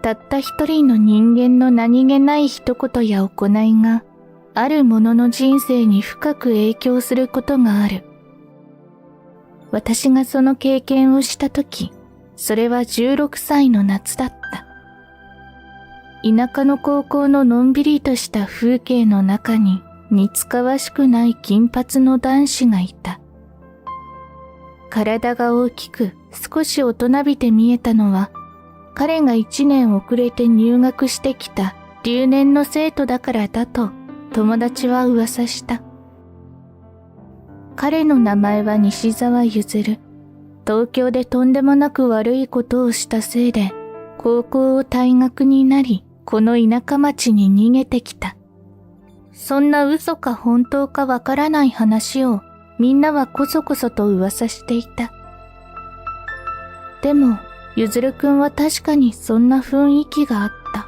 たった一人の人間の何気ない一言や行いが、ある者の人生に深く影響することがある。私がその経験をしたとき、それは16歳の夏だった。田舎の高校ののんびりとした風景の中に似つかわしくない金髪の男子がいた。体が大きく少し大人びて見えたのは、彼が1年遅れて入学してきた留年の生徒だからだと友達は噂した。彼の名前は西澤譲。東京でとんでもなく悪いことをしたせいで、高校を退学になり、この田舎町に逃げてきた。そんな嘘か本当かわからない話をみんなはこそこそと噂していた。でも、ゆずるくんは確かにそんな雰囲気があった。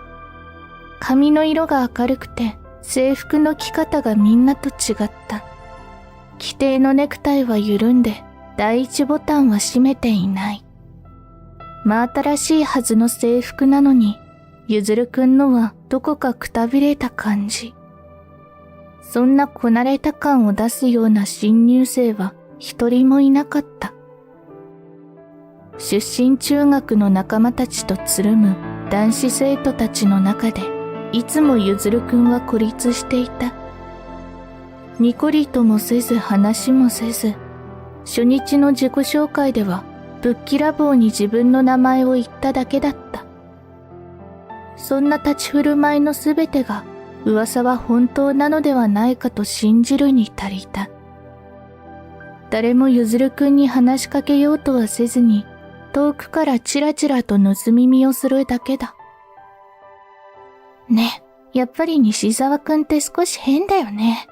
髪の色が明るくて、制服の着方がみんなと違った。規定のネクタイは緩んで、第一ボタンは閉めていない。真新しいはずの制服なのに、ゆずるくんのはどこかくたびれた感じ。そんなこなれた感を出すような新入生は一人もいなかった。出身中学の仲間たちとつるむ男子生徒たちの中で、いつもゆずるくんは孤立していた。にこりともせず話もせず、初日の自己紹介ではぶっきらぼうに自分の名前を言っただけだった。そんな立ち振る舞いのすべてが噂は本当なのではないかと信じるに足りた。誰もゆずるくんに話しかけようとはせずに、遠くからチラチラと盗み見をするだけだ。ね、やっぱり西澤くんって少し変だよね。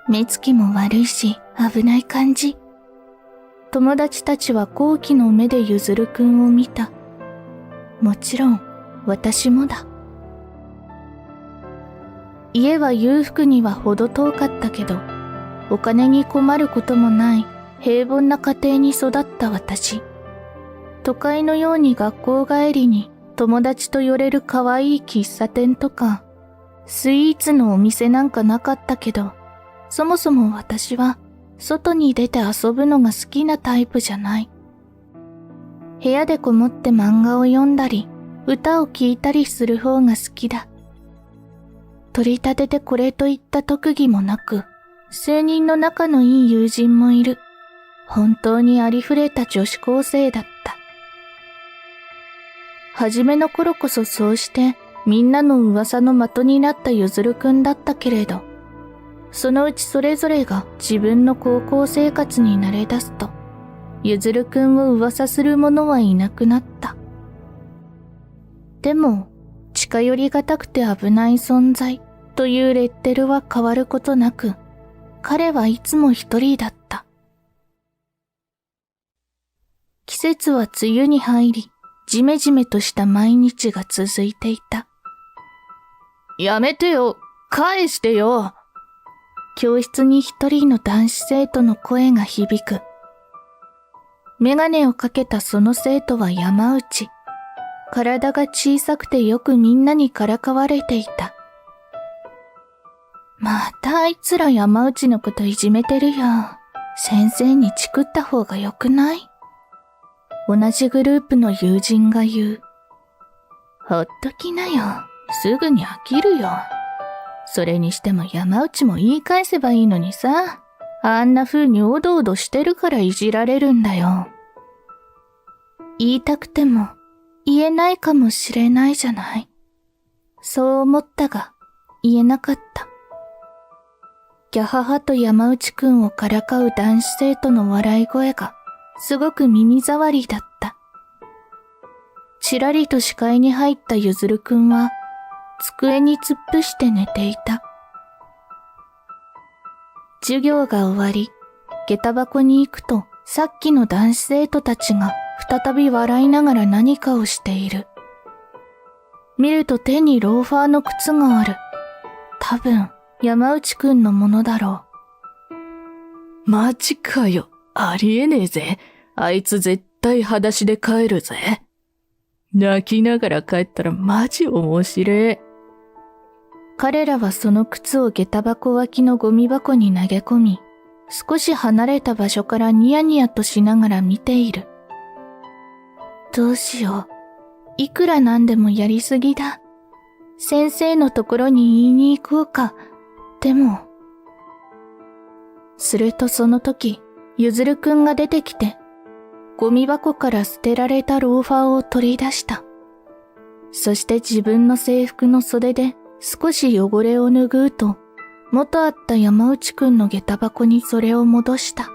目つきも悪いし危ない感じ。友達たちは好奇の目でゆずるくんを見た。もちろん私もだ。家は裕福にはほど遠かったけど、お金に困ることもない平凡な家庭に育った私。都会のように学校帰りに友達と寄れる可愛い喫茶店とか、スイーツのお店なんかなかったけど、そもそも私は外に出て遊ぶのが好きなタイプじゃない。部屋でこもって漫画を読んだり、歌を聴いたりする方が好きだ。取り立ててこれといった特技もなく、数人の仲のいい友人もいる。本当にありふれた女子高生だった。初めの頃こそそうしてみんなの噂の的になったゆずるくんだったけれど、そのうちそれぞれが自分の高校生活に慣れ出すと、ゆずるくんを噂する者はいなくなった。でも、近寄りがたくて危ない存在というレッテルは変わることなく、彼はいつも一人だった。季節は梅雨に入り、じめじめとした毎日が続いていた。やめてよ、返してよ。教室に一人の男子生徒の声が響く。メガネをかけたその生徒は山内。体が小さくてよくみんなにからかわれていた。またあいつら山内のこといじめてるよ。先生にチクった方がよくない？同じグループの友人が言う。ほっときなよ。すぐに飽きるよ。それにしても山内も言い返せばいいのにさ。あんな風におどおどしてるからいじられるんだよ。言いたくても言えないかもしれないじゃない。そう思ったが言えなかった。ギャハハと山内くんをからかう男子生徒の笑い声がすごく耳障りだった。ちらりと視界に入ったゆずるくんは机に突っ伏して寝ていた。授業が終わり、下駄箱に行くとさっきの男子生徒たちが再び笑いながら何かをしている。見ると手にローファーの靴がある。多分山内くんのものだろう。マジかよ。ありえねえぜ。あいつ絶対裸足で帰るぜ。泣きながら帰ったらマジ面白い。彼らはその靴を下駄箱脇のゴミ箱に投げ込み、少し離れた場所からニヤニヤとしながら見ている。どうしよう。いくらなんでもやりすぎだ。先生のところに言いに行こうか。でも。するとその時、ゆずるくんが出てきて、ゴミ箱から捨てられたローファーを取り出した。そして自分の制服の袖で少し汚れを拭うと、元あった山内くんの下駄箱にそれを戻した。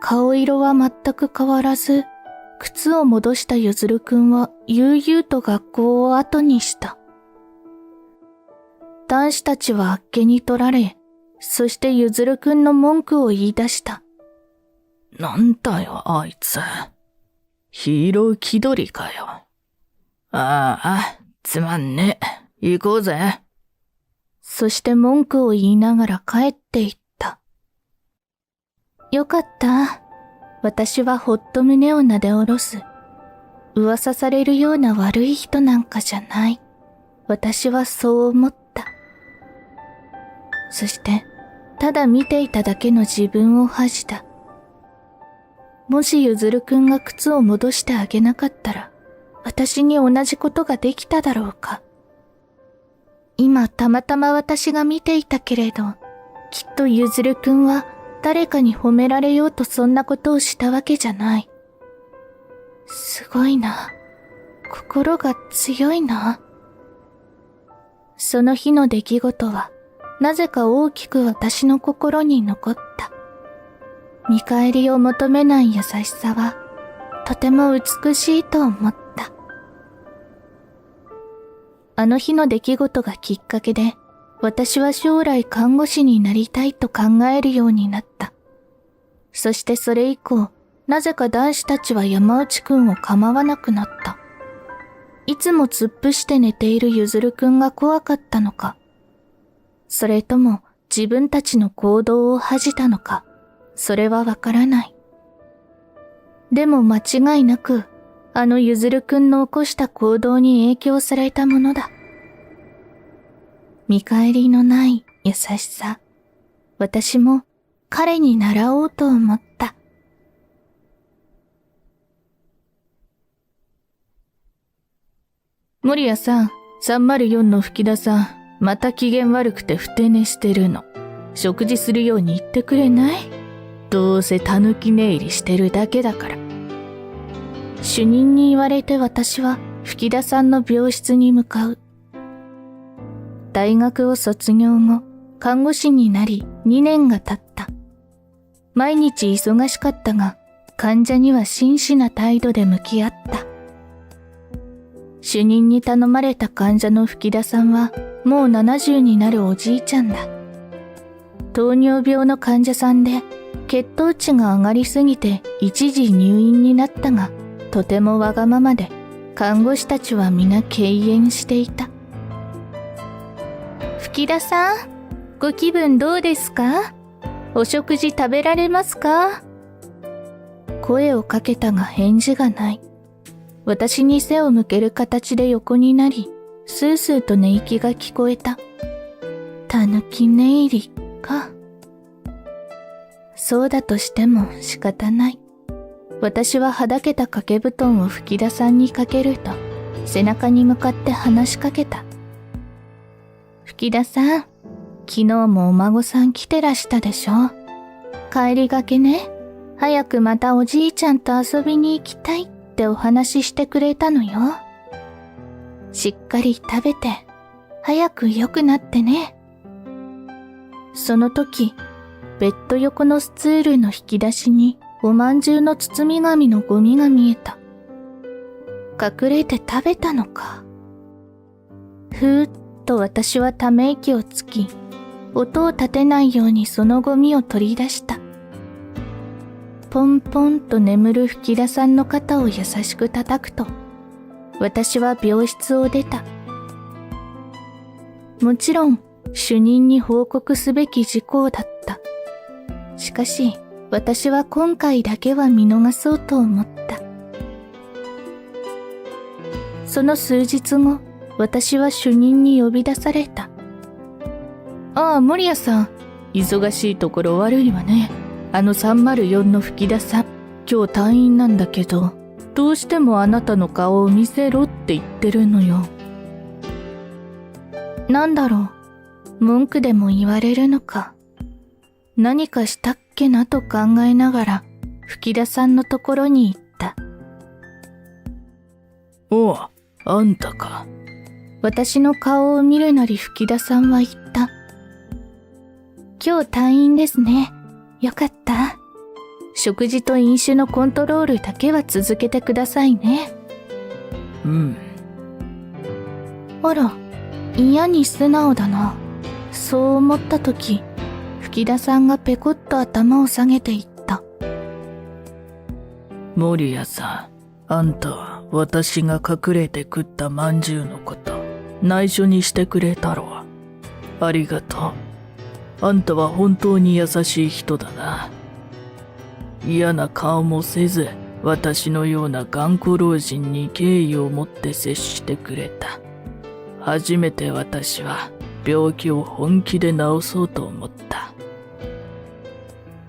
顔色は全く変わらず、靴を戻したゆずるくんは悠々と学校を後にした。男子たちはあっけに取られ、そしてゆずるくんの文句を言い出した。なんだよあいつ。ヒーロー気取りかよ。ああ、つまんねえ。行こうぜ。そして文句を言いながら帰っていった。よかった。私はほっと胸をなで下ろす。噂されるような悪い人なんかじゃない。私はそう思った。そして、ただ見ていただけの自分を恥じた。もしゆずるくんが靴を戻してあげなかったら、私に同じことができただろうか。今たまたま私が見ていたけれど、きっとゆずるくんは誰かに褒められようとそんなことをしたわけじゃない。すごいな。心が強いな。その日の出来事は、なぜか大きく私の心に残った。見返りを求めない優しさは、とても美しいと思った。あの日の出来事がきっかけで、私は将来看護師になりたいと考えるようになった。そしてそれ以降、なぜか男子たちは山内くんを構わなくなった。いつも突っ伏して寝ているゆずるくんが怖かったのか、それとも自分たちの行動を恥じたのか、それはわからない。でも間違いなく、あのゆずるくんの起こした行動に影響されたものだ。見返りのない優しさ。私も彼に習おうと思った。森谷さん、304の吹田さん、また機嫌悪くてふて寝してるの。食事するように言ってくれない？どうせたぬき寝入りしてるだけだから。主任に言われて私は吹田さんの病室に向かう。大学を卒業後、看護師になり2年が経った。毎日忙しかったが、患者には真摯な態度で向き合った。主任に頼まれた患者の吹田さんは、もう70になるおじいちゃんだ。糖尿病の患者さんで、血糖値が上がりすぎて一時入院になったが、とてもわがままで、看護師たちは皆敬遠していた。吹田さん、ご気分どうですか？お食事食べられますか？声をかけたが返事がない。私に背を向ける形で横になり、スースーと寝息が聞こえた。たぬき寝入りか。そうだとしても仕方ない。私ははだけた掛け布団を吹田さんにかけると、背中に向かって話しかけた。吹田さん、昨日もお孫さん来てらしたでしょ。帰りがけね、早くまたおじいちゃんと遊びに行きたいってお話ししてくれたのよ。しっかり食べて、早く良くなってね。その時、ベッド横のスツールの引き出しにおまんじゅうの包み紙のゴミが見えた。隠れて食べたのか。ふーっと私はため息をつき、音を立てないようにそのゴミを取り出した。ポンポンと眠る吹田さんの肩を優しく叩くと、私は病室を出た。もちろん、主任に報告すべき事項だった。しかし、私は今回だけは見逃そうと思った。その数日後、私は主任に呼び出された。ああ、守谷さん。忙しいところ悪いわね。304の吹田さん、今日退院なんだけど、どうしてもあなたの顔を見せろって言ってるのよ。なんだろう、文句でも言われるのか。何かしたっけなと考えながら、吹田さんのところに行った。おう、あんたか。私の顔を見るなり吹田さんは言った。今日退院ですね。よかった。食事と飲酒のコントロールだけは続けてくださいね。うん。あら、嫌に素直だな。そう思ったとき、吹田さんがペコッと頭を下げていった。守谷さん、あんたは私が隠れて食ったまんじゅうのこと、内緒にしてくれたろ。ありがとう。あんたは本当に優しい人だな。嫌な顔もせず、私のような頑固老人に敬意を持って接してくれた。初めて私は病気を本気で治そうと思った。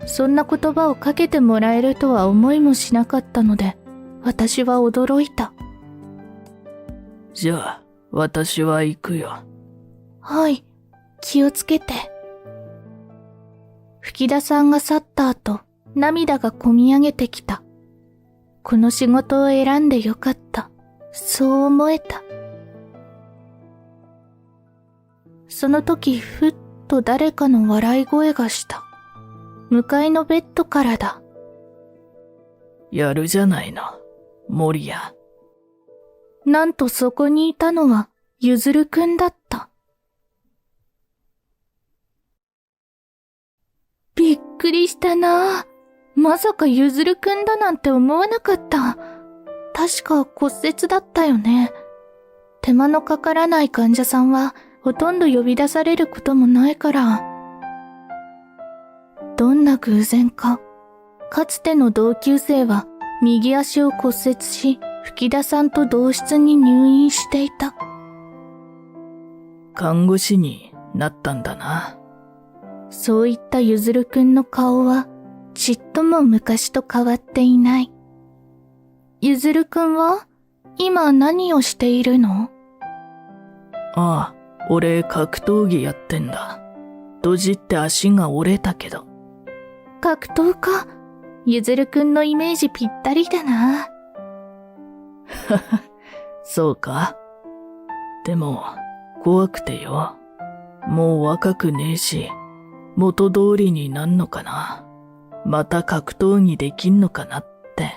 そんな言葉をかけてもらえるとは思いもしなかったので、私は驚いた。じゃあ、私は行くよ。はい、気をつけて。吹田さんが去った後、涙がこみ上げてきた。この仕事を選んでよかった。そう思えた。その時、ふっと誰かの笑い声がした。向かいのベッドからだ。やるじゃないの、守谷。なんとそこにいたのは、ゆずるくんだった。びっくりしたなぁ。まさかゆずるくんだなんて思わなかった。確か骨折だったよね。手間のかからない患者さんはほとんど呼び出されることもないから。どんな偶然か。かつての同級生は右足を骨折し、吹田さんと同室に入院していた。看護師になったんだな。そういったゆずるくんの顔は、ちっとも昔と変わっていない。ゆずるくんは今何をしているの？ああ、俺格闘技やってんだ。ドジって足が折れたけど。格闘家？ゆずるくんのイメージぴったりだな。そうか。でも、怖くてよ。もう若くねえし、元通りになんのかな。また格闘技できんのかなって。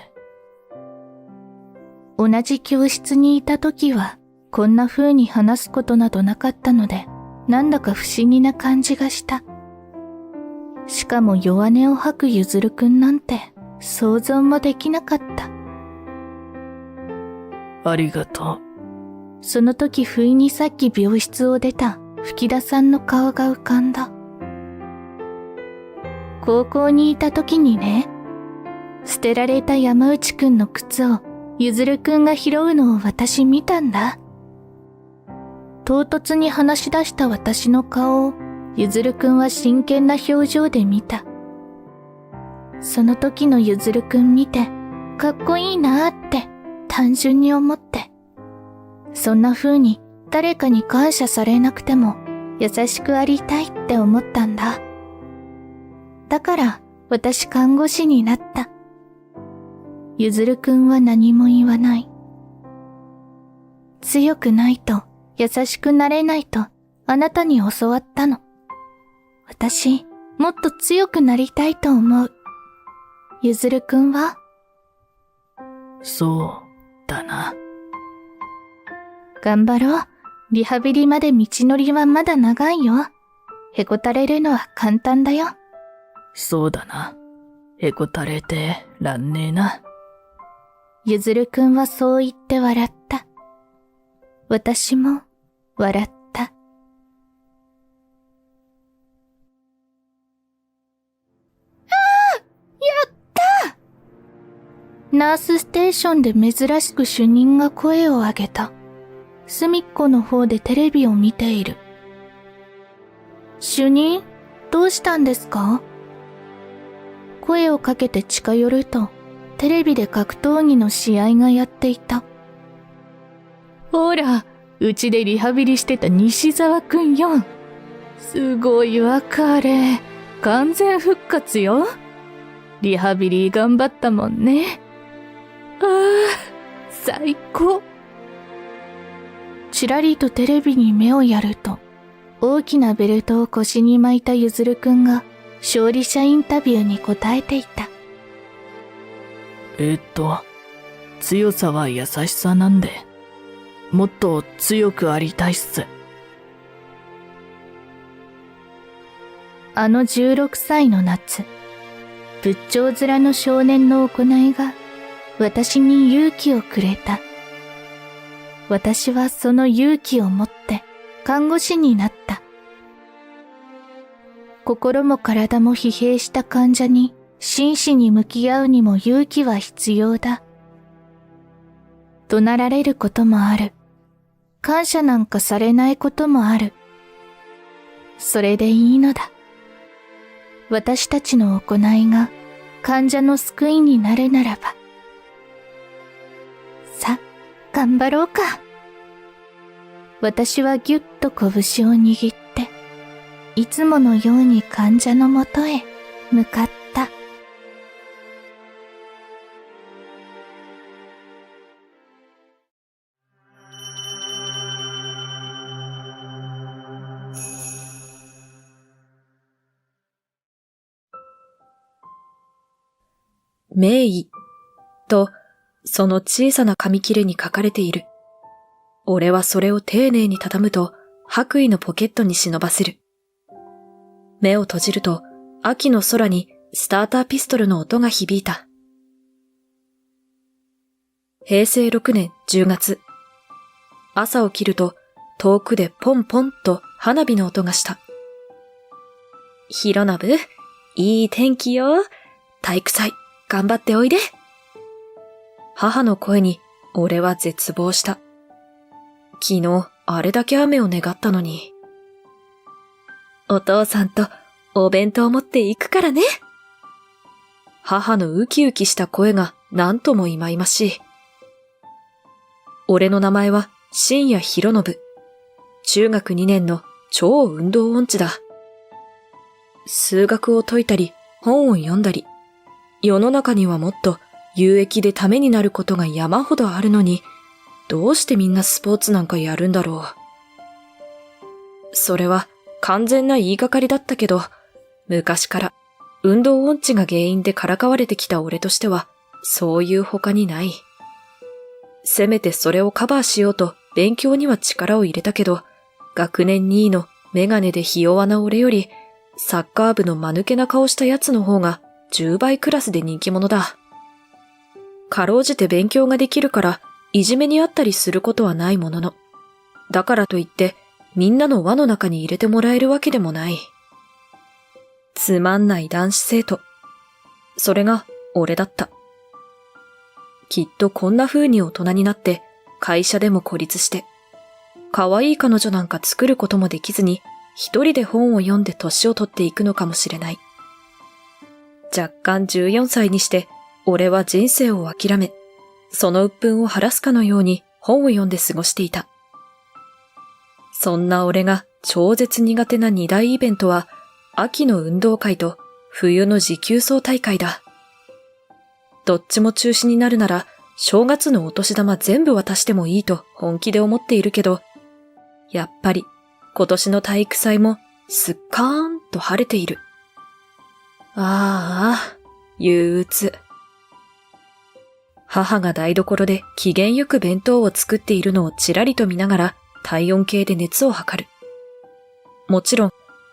同じ教室にいた時は、こんな風に話すことなどなかったので、なんだか不思議な感じがした。しかも弱音を吐くゆずるくんなんて、想像もできなかった。ありがとう。その時不意にさっき病室を出た吹田さんの顔が浮かんだ。高校にいた時にね、捨てられた山内くんの靴をゆずるくんが拾うのを私見たんだ。唐突に話し出した私の顔をゆずるくんは真剣な表情で見た。その時のゆずるくん見てかっこいいなーって単純に思って。そんな風に誰かに感謝されなくても優しくありたいって思ったんだ。だから私看護師になった。ゆずるくんは何も言わない。強くないと優しくなれないとあなたに教わったの。私もっと強くなりたいと思う。ゆずるくんは？そうだな。頑張ろう。リハビリまで道のりはまだ長いよ。へこたれるのは簡単だよ。そうだな。へこたれてらんねえな。ゆずるくんはそう言って笑った。私も笑った。やった！ナースステーションで珍しく主任が声を上げた。隅っこの方でテレビを見ている。主任、どうしたんですか？声をかけて近寄ると、テレビで格闘技の試合がやっていた。ほら、うちでリハビリしてた西沢くんよ。すごいわ、彼。完全復活よ。リハビリ頑張ったもんね。ああ、最高。ちらりとテレビに目をやると、大きなベルトを腰に巻いたゆずるくんが勝利者インタビューに答えていた。強さは優しさなんで、もっと強くありたいっす。あの16歳の夏、仏頂面の少年の行いが私に勇気をくれた。私はその勇気を持って看護師になった。心も体も疲弊した患者に真摯に向き合うにも勇気は必要だ。怒鳴られることもある。感謝なんかされないこともある。それでいいのだ。私たちの行いが患者の救いになるならば。さ、頑張ろうか。私はぎゅっと拳を握って、いつものように患者のもとへ向かった。名医とその小さな紙切れに書かれている。俺はそれを丁寧に畳むと白衣のポケットに忍ばせる。目を閉じると秋の空にスターターピストルの音が響いた。平成6年10月。朝起きると遠くでポンポンと花火の音がした。ひろのぶ、いい天気よ。体育祭頑張っておいで。母の声に俺は絶望した。昨日あれだけ雨を願ったのに。お父さんとお弁当持って行くからね。母のウキウキした声が何とも忌々しい。俺の名前は新谷博信。中学2年の超運動音痴だ。数学を解いたり本を読んだり、世の中にはもっと有益でためになることが山ほどあるのに、どうしてみんなスポーツなんかやるんだろう。それは完全な言いがかりだったけど、昔から運動音痴が原因でからかわれてきた俺としては、そういう他にない。せめてそれをカバーしようと勉強には力を入れたけど、学年2位のメガネでひ弱な俺より、サッカー部の間抜けな顔したやつの方が10倍クラスで人気者だ。かろうじて勉強ができるからいじめにあったりすることはないものの、だからといってみんなの輪の中に入れてもらえるわけでもない。つまんない男子生徒。それが俺だった。きっとこんな風に大人になって会社でも孤立して、可愛い彼女なんか作ることもできずに一人で本を読んで年を取っていくのかもしれない。若干14歳にして俺は人生を諦め、その鬱憤を晴らすかのように本を読んで過ごしていた。そんな俺が超絶苦手な二大イベントは、秋の運動会と冬の持久走大会だ。どっちも中止になるなら、正月のお年玉全部渡してもいいと本気で思っているけど、やっぱり今年の体育祭もすっかーんと晴れている。ああ、憂鬱。母が台所で機嫌よく弁当を作っているのをちらりと見ながら体温計で熱を測る。もちろん、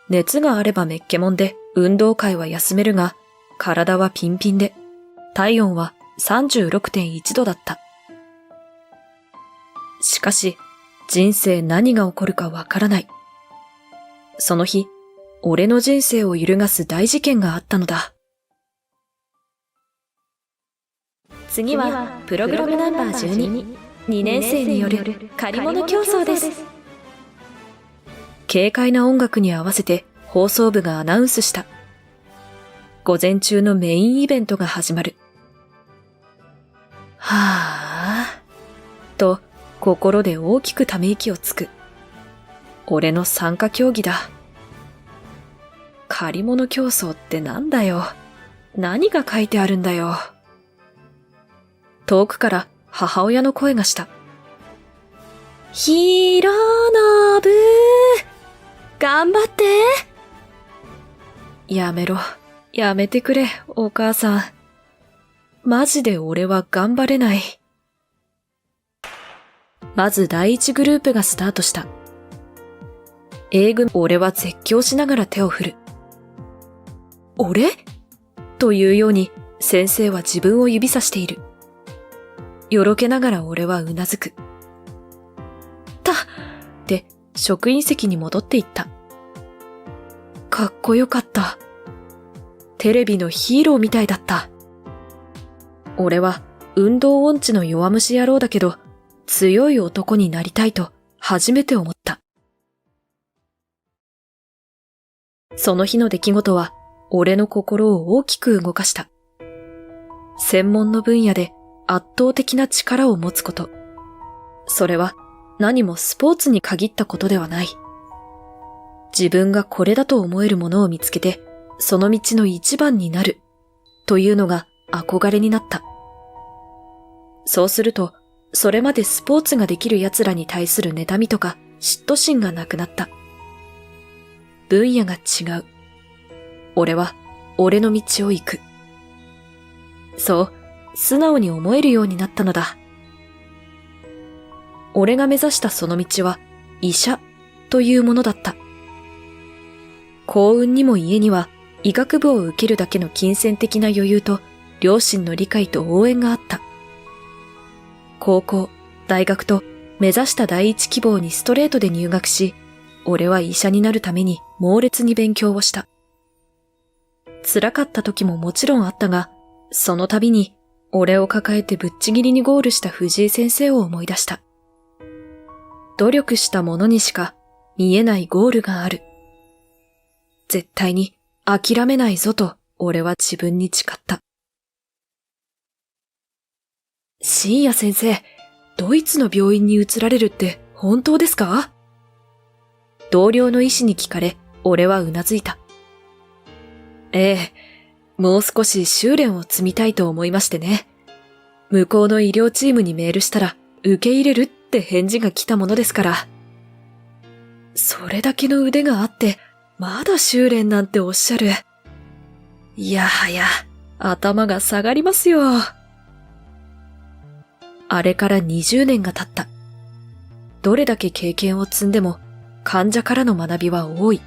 熱があればめっけもんで運動会は休めるが、体はピンピンで、体温は 36.1 度だった。しかし、人生何が起こるかわからない。その日、俺の人生を揺るがす大事件があったのだ。次はプログラムナンバー12、2年生による借り物競争です。軽快な音楽に合わせて放送部がアナウンスした。午前中のメインイベントが始まる。はぁ、と心で大きくため息をつく。俺の参加競技だ。借り物競争ってなんだよ。何が書いてあるんだよ。遠くから母親の声がした。ひろのぶ、頑張って。やめろ。やめてくれ、お母さん。マジで俺は頑張れない。まず第一グループがスタートした。A組、俺は絶叫しながら手を振る。俺？というように先生は自分を指さしている。よろけながら俺はうなずく。で、職員席に戻っていった。かっこよかった。テレビのヒーローみたいだった。俺は運動音痴の弱虫野郎だけど、強い男になりたいと初めて思った。その日の出来事は俺の心を大きく動かした。専門の分野で圧倒的な力を持つこと。それは何もスポーツに限ったことではない。自分がこれだと思えるものを見つけて、その道の一番になるというのが憧れになった。そうすると、それまでスポーツができる奴らに対する妬みとか嫉妬心がなくなった。分野が違う。俺は俺の道を行く。そう、素直に思えるようになったのだ。俺が目指したその道は医者というものだった。幸運にも家には医学部を受けるだけの金銭的な余裕と両親の理解と応援があった。高校、大学と目指した第一希望にストレートで入学し、俺は医者になるために猛烈に勉強をした。辛かった時ももちろんあったが、その度に俺を抱えてぶっちぎりにゴールした藤井先生を思い出した。努力した者にしか見えないゴールがある。絶対に諦めないぞと俺は自分に誓った。深夜先生、ドイツの病院に移られるって本当ですか？同僚の医師に聞かれ、俺はうなずいた。ええ、もう少し修練を積みたいと思いましてね。向こうの医療チームにメールしたら受け入れるって返事が来たものですから。それだけの腕があって、まだ修練なんておっしゃる。いやはや、頭が下がりますよ。あれから20年が経った。どれだけ経験を積んでも、患者からの学びは多い。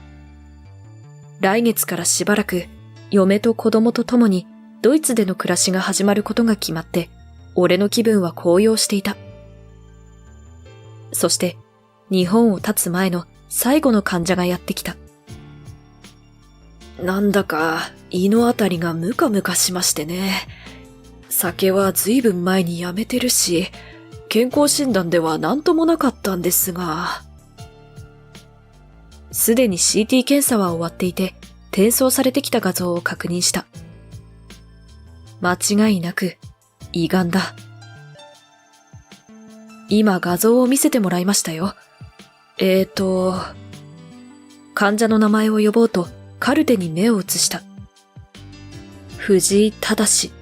来月からしばらく、嫁と子供と共にドイツでの暮らしが始まることが決まって、俺の気分は高揚していた。そして、日本を立つ前の最後の患者がやってきた。なんだか胃のあたりがムカムカしましてね。酒はずいぶん前にやめてるし、健康診断では何ともなかったんですが。すでに CT 検査は終わっていて、転送されてきた画像を確認した。間違いなく胃がんだ。今画像を見せてもらいましたよ。患者の名前を呼ぼうとカルテに目を移した。藤井正。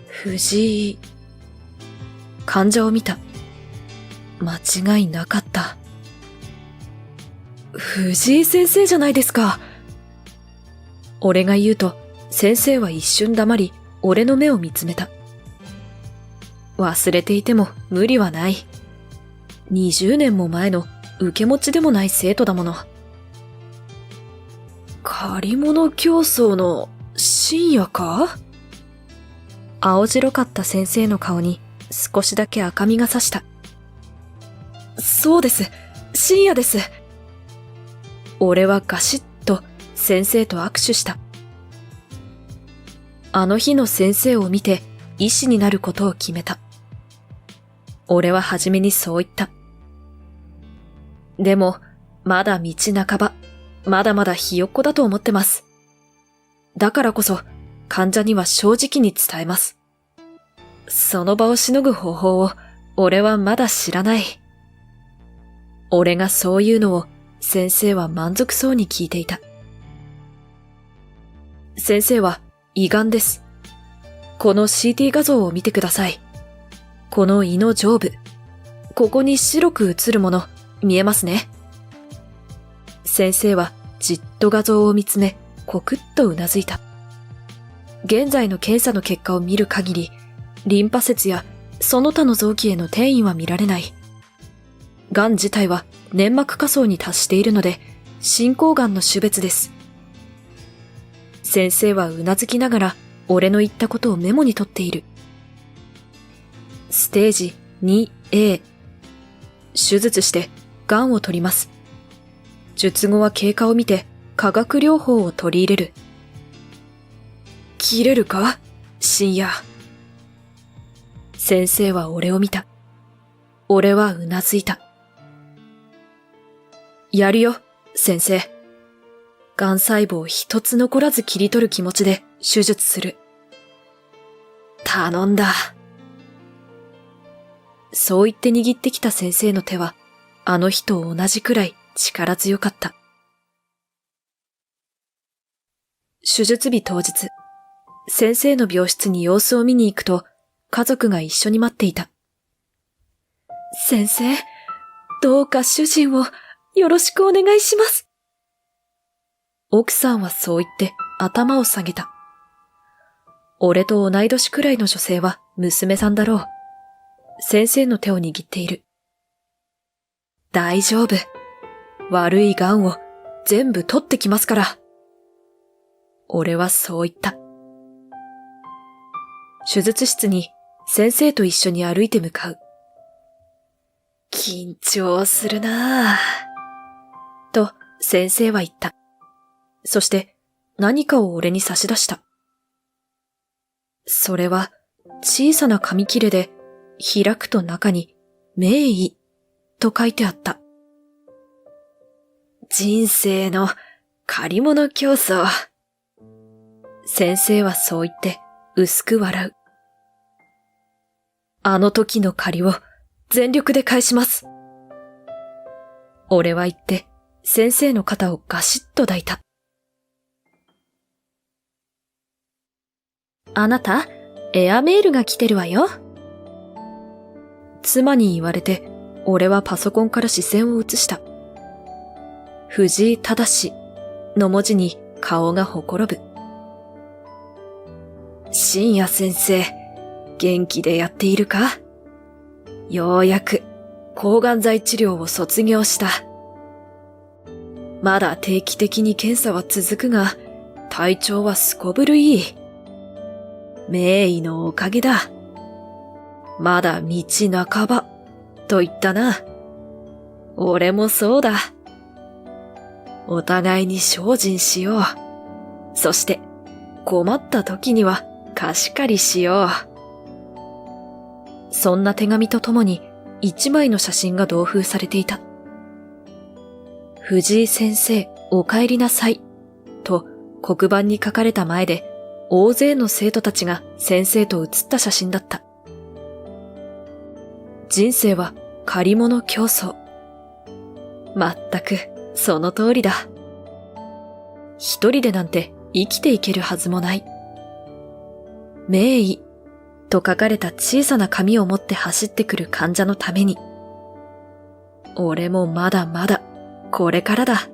藤井。患者を見た。間違いなかった。藤井先生じゃないですか。俺が言うと、先生は一瞬黙り、俺の目を見つめた。忘れていても無理はない。20年も前の受け持ちでもない生徒だもの。借り物競争の深夜か？青白かった先生の顔に少しだけ赤みがさした。そうです。深夜です。俺はガシッと先生と握手した。あの日の先生を見て医師になることを決めた。俺は初めにそう言った。でも、まだ道半ば、まだまだひよっこだと思ってます。だからこそ、患者には正直に伝えます。その場をしのぐ方法を、俺はまだ知らない。俺がそういうのを、先生は満足そうに聞いていた。先生は、胃がんです。この CT 画像を見てください。この胃の上部。ここに白く映るもの、見えますね。先生はじっと画像を見つめ、コクッとうなずいた。現在の検査の結果を見る限り、リンパ節やその他の臓器への転移は見られない。癌自体は粘膜下層に達しているので、進行癌の種別です。先生はうなずきながら、俺の言ったことをメモに取っている。ステージ 2A。手術して癌を取ります。術後は経過を見て化学療法を取り入れる。切れるか深夜。先生は俺を見た。俺はうなずいた。やるよ、先生。癌細胞一つ残らず切り取る気持ちで手術する。頼んだ。そう言って握ってきた先生の手は、あの日と同じくらい力強かった。手術日当日、先生の病室に様子を見に行くと、家族が一緒に待っていた。先生、どうか主人をよろしくお願いします。奥さんはそう言って頭を下げた。俺と同い年くらいの女性は娘さんだろう。先生の手を握っている。大丈夫。悪い癌を全部取ってきますから。俺はそう言った。手術室に先生と一緒に歩いて向かう。緊張するなぁ。と先生は言った。そして何かを俺に差し出した。それは小さな紙切れで開くと中に名医と書いてあった。人生の借り物競争。先生はそう言って薄く笑う。あの時の借りを全力で返します。俺は言って先生の肩をガシッと抱いた。あなた、エアメールが来てるわよ。妻に言われて、俺はパソコンから視線を移した。藤井正の文字に顔がほころぶ。深夜先生、元気でやっているか？ようやく抗がん剤治療を卒業した。まだ定期的に検査は続くが、体調はすこぶるいい。名医のおかげだ。まだ道半ば、と言ったな。俺もそうだ。お互いに精進しよう。そして、困った時には貸し借りしよう。そんな手紙とともに、一枚の写真が同封されていた。藤井先生、お帰りなさい。と黒板に書かれた前で、大勢の生徒たちが先生と写った写真だった。人生は借り物競争。まったくその通りだ。一人でなんて生きていけるはずもない。名医と書かれた小さな紙を持って走ってくる患者のために。俺もまだまだこれからだ。